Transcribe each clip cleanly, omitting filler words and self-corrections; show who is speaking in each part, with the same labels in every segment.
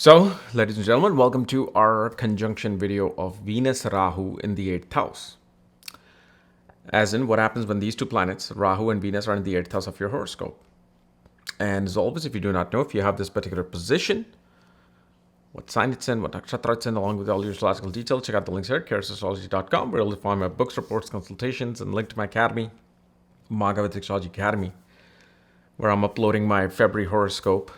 Speaker 1: So, ladies and gentlemen, welcome to our conjunction video of Venus Rahu in the 8th house. As in, what happens when these two planets, Rahu and Venus, are in the 8th house of your horoscope. And as always, if you do not know, if you have this particular position, what sign it's in, what nakshatra it's in, along with all your astrological details, check out the links here at kerasastrology.com, where you'll find my books, reports, consultations, and link to my academy, Vedic Astrology Academy, where I'm uploading my February horoscope.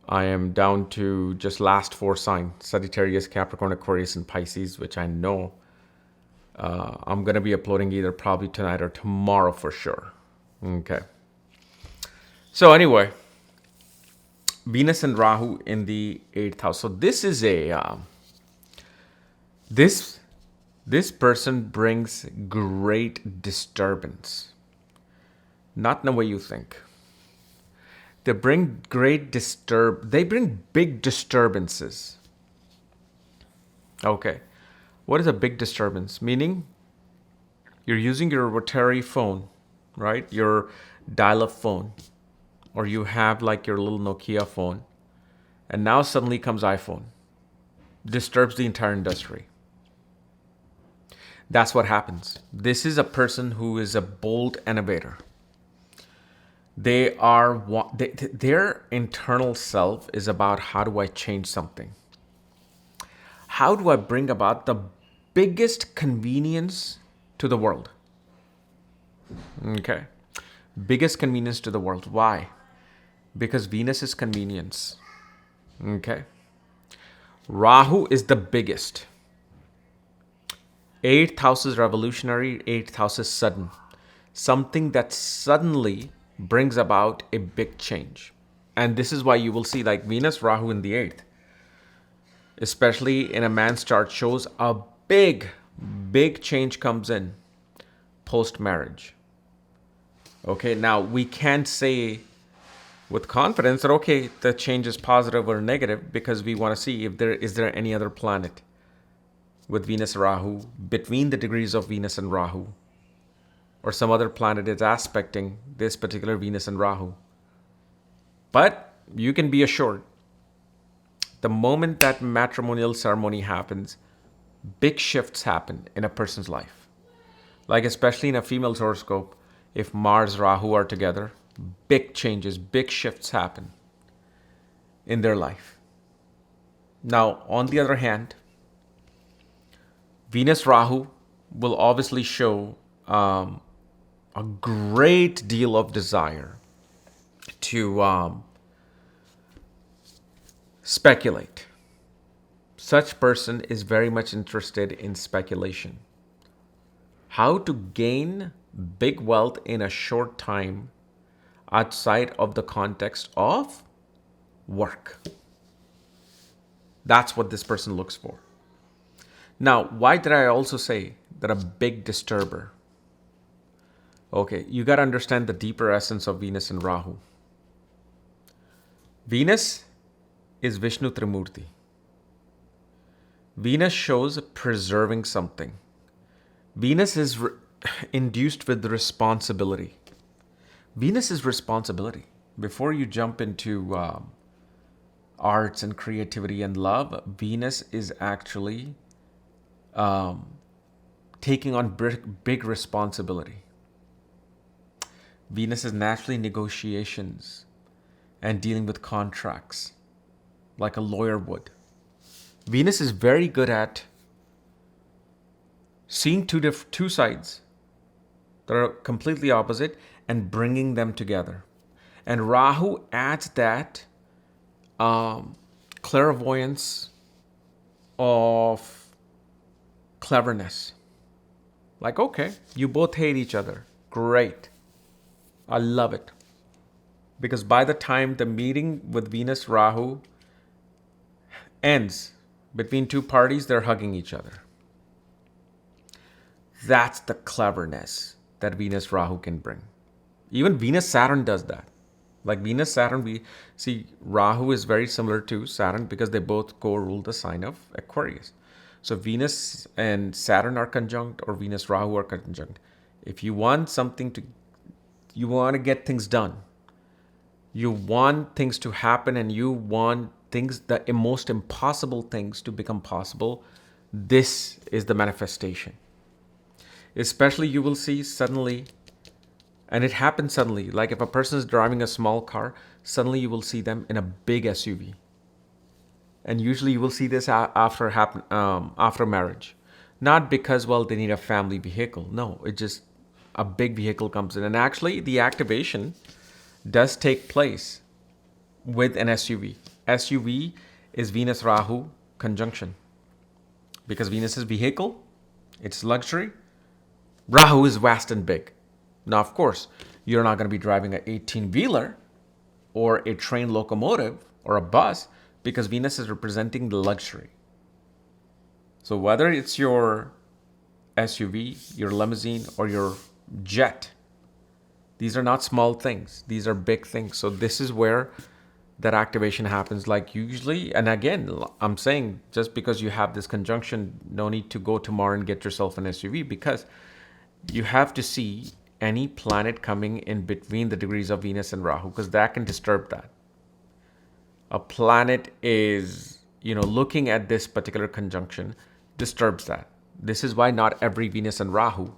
Speaker 1: I am down to just last 4 signs, Sagittarius, Capricorn, Aquarius, and Pisces, which I know I'm going to be uploading either probably tonight or tomorrow for sure. Okay. So anyway, Venus and Rahu in the 8th house. So this is this person brings great disturbance. Not in the way you think. They bring they bring big disturbances. Okay. What is a big disturbance? Meaning you're using your rotary phone, right? Your dial-up phone. Or you have like your little Nokia phone. And now suddenly comes iPhone. Disturbs the entire industry. That's what happens. This is a person who is a bold innovator. Their internal self is about, how do I change something? How do I bring about the biggest convenience to the world? Okay. Biggest convenience to the world. Why? Because Venus is convenience. Okay. Rahu is the biggest. 8th house is revolutionary. 8th house is sudden. Something that suddenly brings about a big change. And this is why you will see like Venus, Rahu in the 8th, especially in a man's chart, shows a big change comes in post-marriage. Okay, now we can't say with confidence that, okay, the change is positive or negative, because we want to see if there any other planet with Venus, Rahu, between the degrees of Venus and Rahu, or some other planet is aspecting this particular Venus and Rahu. But you can be assured, the moment that matrimonial ceremony happens, big shifts happen in a person's life. Like especially in a female's horoscope, if Mars, Rahu are together, big changes, big shifts happen in their life. Now, on the other hand, Venus, Rahu will obviously show a great deal of desire to speculate. Such person is very much interested in speculation. How to gain big wealth in a short time outside of the context of work. That's what this person looks for. Now, why did I also say that a big disturber? Okay, you got to understand the deeper essence of Venus and Rahu. Venus is Vishnu Trimurti. Venus shows preserving something. Venus is induced with responsibility. Venus is responsibility. Before you jump into arts and creativity and love, Venus is actually taking on big responsibility. Venus is naturally negotiations and dealing with contracts like a lawyer would. Venus is very good at seeing two sides that are completely opposite and bringing them together. And Rahu adds that clairvoyance of cleverness. Like, okay, you both hate each other. Great. I love it. Because by the time the meeting with Venus, Rahu ends, between two parties, they're hugging each other. That's the cleverness that Venus, Rahu can bring. Even Venus, Saturn does that. Like Venus, Saturn, we see Rahu is very similar to Saturn because they both co-rule the sign of Aquarius. So Venus and Saturn are conjunct, or Venus, Rahu are conjunct. If you want you want to get things done, you want things to happen, and you want things, the most impossible things to become possible, this is the manifestation. Especially you will see suddenly, and it happens suddenly, like if a person is driving a small car, suddenly you will see them in a big SUV. And usually you will see this after marriage. Not because, well, they need a family vehicle. No, it just, a big vehicle comes in. And actually the activation does take place with an SUV. SUV is Venus Rahu conjunction. Because Venus is vehicle, it's luxury. Rahu is vast and big. Now, of course, you're not going to be driving an 18-wheeler or a train locomotive or a bus, because Venus is representing the luxury. So whether it's your SUV, your limousine, or your jet, these are not small things. These are big things. So this is where that activation happens. Like usually, and again, I'm saying just because you have this conjunction, no need to go tomorrow and get yourself an SUV, because you have to see any planet coming in between the degrees of Venus and Rahu, because that can disturb that. A planet is, looking at this particular conjunction disturbs that. This is why not every Venus and Rahu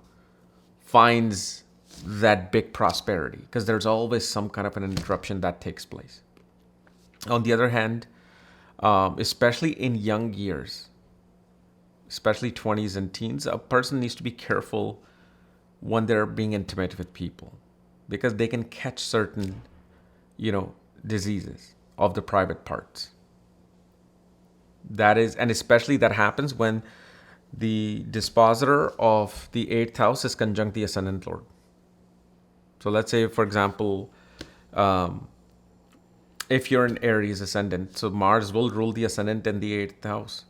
Speaker 1: finds that big prosperity, because there's always some kind of an interruption that takes place. On the other hand, especially in young years, especially 20s and teens, a person needs to be careful when they're being intimate with people, because they can catch certain, diseases of the private parts. That is, and especially that happens when the dispositor of the 8th house is conjunct the ascendant lord. So let's say, for example, if you're an Aries ascendant, so Mars will rule the ascendant in the 8th house.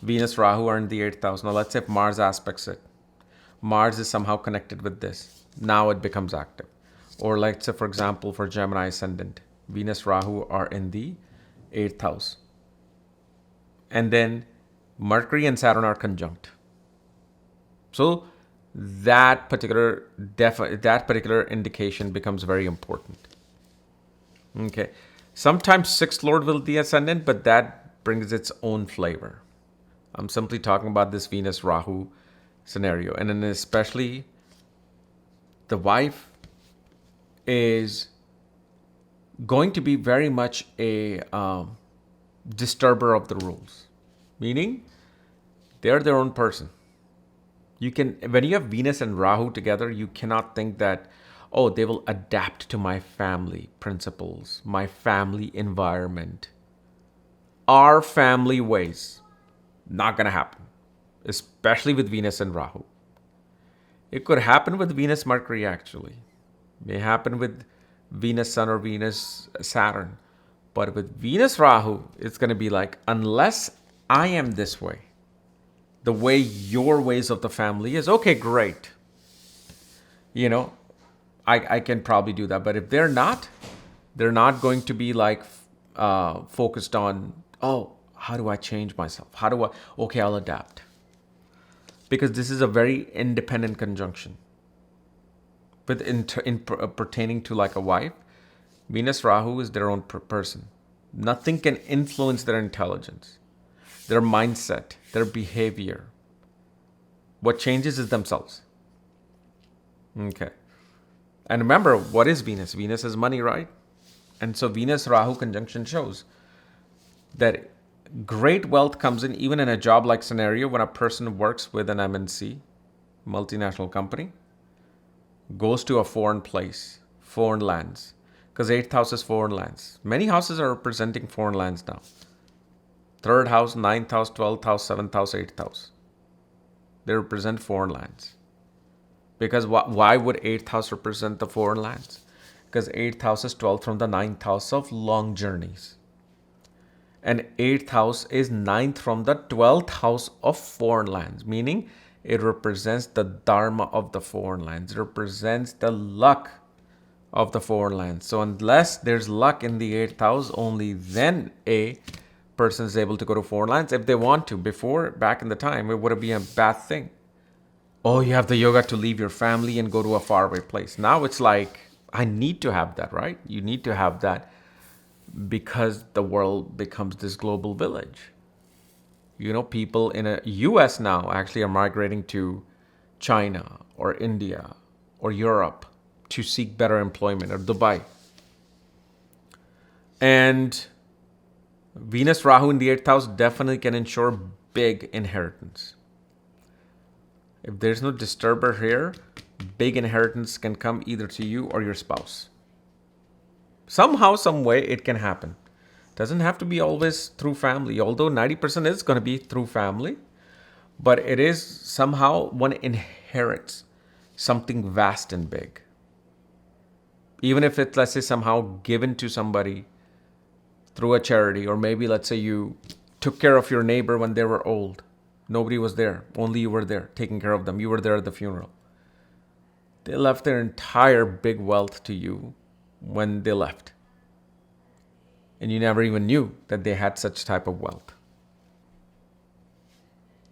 Speaker 1: Venus, Rahu are in the 8th house. Now let's say if Mars aspects it. Mars is somehow connected with this. Now it becomes active. Or let's say, for example, for Gemini ascendant, Venus, Rahu are in the 8th house. And then Mercury and Saturn are conjunct. So that particular indication becomes very important. Okay. Sometimes 6th Lord will be ascendant, but that brings its own flavor. I'm simply talking about this Venus Rahu scenario. And then especially the wife is going to be very much a disturber of the rules. Meaning they're their own person. When you have Venus and Rahu together, you cannot think that, oh, they will adapt to my family principles, my family environment, our family ways. Not going to happen, especially with Venus and Rahu. It could happen with Venus Mercury, actually. May happen with Venus Sun or Venus Saturn. But with Venus Rahu, it's going to be like, unless I am this way, the way your ways of the family is, okay, great. I can probably do that. But if they're not going to be like focused on, oh, how do I change myself? Okay, I'll adapt. Because this is a very independent conjunction. But in pertaining to like a wife, Venus Rahu is their own person. Nothing can influence their intelligence, their mindset, their behavior. What changes is themselves. Okay. And remember, what is Venus? Venus is money, right? And so Venus Rahu conjunction shows that great wealth comes in even in a job-like scenario when a person works with an MNC, multinational company, goes to a foreign place, foreign lands. Because 8th house is foreign lands. Many houses are representing foreign lands now. 3rd house, 9th house, 12th house, 7th house, 8th house. They represent foreign lands. Because why would 8th house represent the foreign lands? Because 8th house is 12th from the 9th house of long journeys. And 8th house is 9th from the 12th house of foreign lands. Meaning it represents the dharma of the foreign lands. It represents the luck of the foreign lands. So unless there's luck in the 8th house, only then a person is able to go to foreign lands if they want to. Before, back in the time, it would have been a bad thing. Oh, you have the yoga to leave your family and go to a faraway place. Now it's like, I need to have that, right? You need to have that because the world becomes this global village. You know, people in the US now actually are migrating to China or India or Europe to seek better employment, or Dubai. And Venus Rahu in the 8th house definitely can ensure big inheritance. If there's no disturber here, big inheritance can come either to you or your spouse. Somehow, some way, it can happen. Doesn't have to be always through family, although 90% is going to be through family. But it is somehow one inherits something vast and big. Even if it's, let's say, somehow given to somebody through a charity, or maybe, let's say, you took care of your neighbor when they were old. Nobody was there. Only you were there taking care of them. You were there at the funeral. They left their entire big wealth to you when they left. And you never even knew that they had such type of wealth.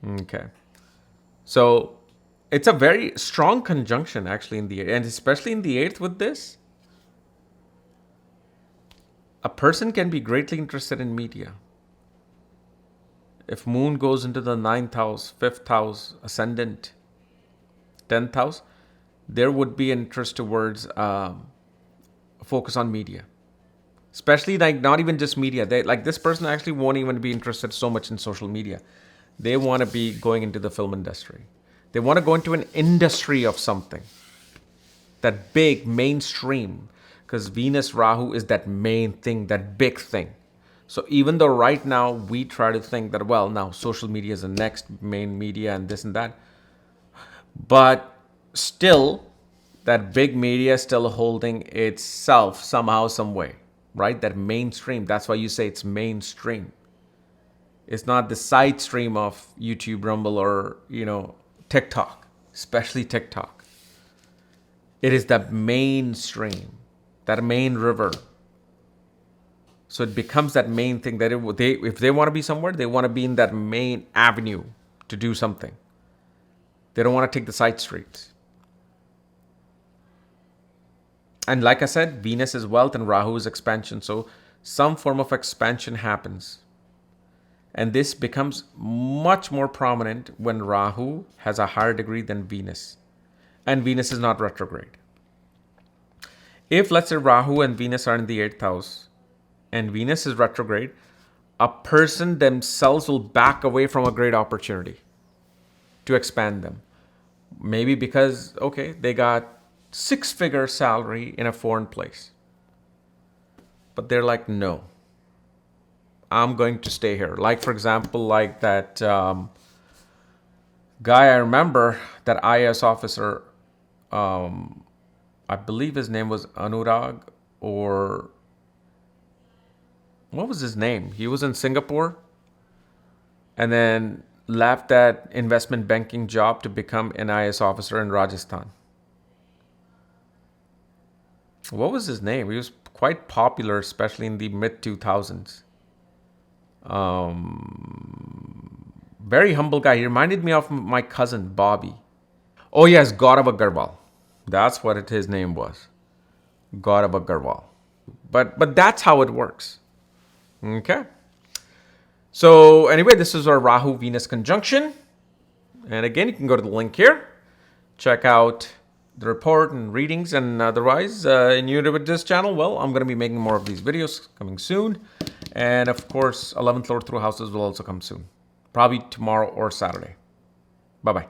Speaker 1: Okay. So it's a very strong conjunction actually in the 8th, and especially in the 8th with this. A person can be greatly interested in media. If moon goes into the 9th house, 5th house, ascendant, 10th house, there would be interest towards focus on media. Especially like not even just media. They, like this person actually won't even be interested so much in social media. They want to be going into the film industry. They want to go into an industry of something. That big mainstream. Because Venus Rahu is that main thing, that big thing. So even though right now we try to think that, well, now social media is the next main media and this and that. But still, that big media is still holding itself somehow, some way. Right? That mainstream. That's why you say it's mainstream. It's not the side stream of YouTube, Rumble, or, TikTok. Especially TikTok. It is that mainstream. That main river. So it becomes that main thing that if they want to be somewhere, they want to be in that main avenue to do something. They don't want to take the side streets. And like I said, Venus is wealth and Rahu is expansion. So some form of expansion happens. And this becomes much more prominent when Rahu has a higher degree than Venus. And Venus is not retrograde. If, let's say, Rahu and Venus are in the 8th house and Venus is retrograde, a person themselves will back away from a great opportunity to expand them. Maybe because, okay, they got 6-figure salary in a foreign place. But they're like, no, I'm going to stay here. Like, for example, like that guy I remember, that IAS officer, I believe his name was Anurag, or what was his name? He was in Singapore and then left that investment banking job to become an IAS officer in Rajasthan. What was his name? He was quite popular, especially in the mid-2000s. Very humble guy. He reminded me of my cousin, Bobby. Oh yes, Gaurav Agarwal. That's what his name was. Gaurav Agarwal. But that's how it works. Okay. So anyway, this is our Rahu-Venus conjunction. And again, you can go to the link here. Check out the report and readings. And otherwise, new to this channel, well, I'm going to be making more of these videos coming soon. And of course, 11th Lord through houses will also come soon. Probably tomorrow or Saturday. Bye-bye.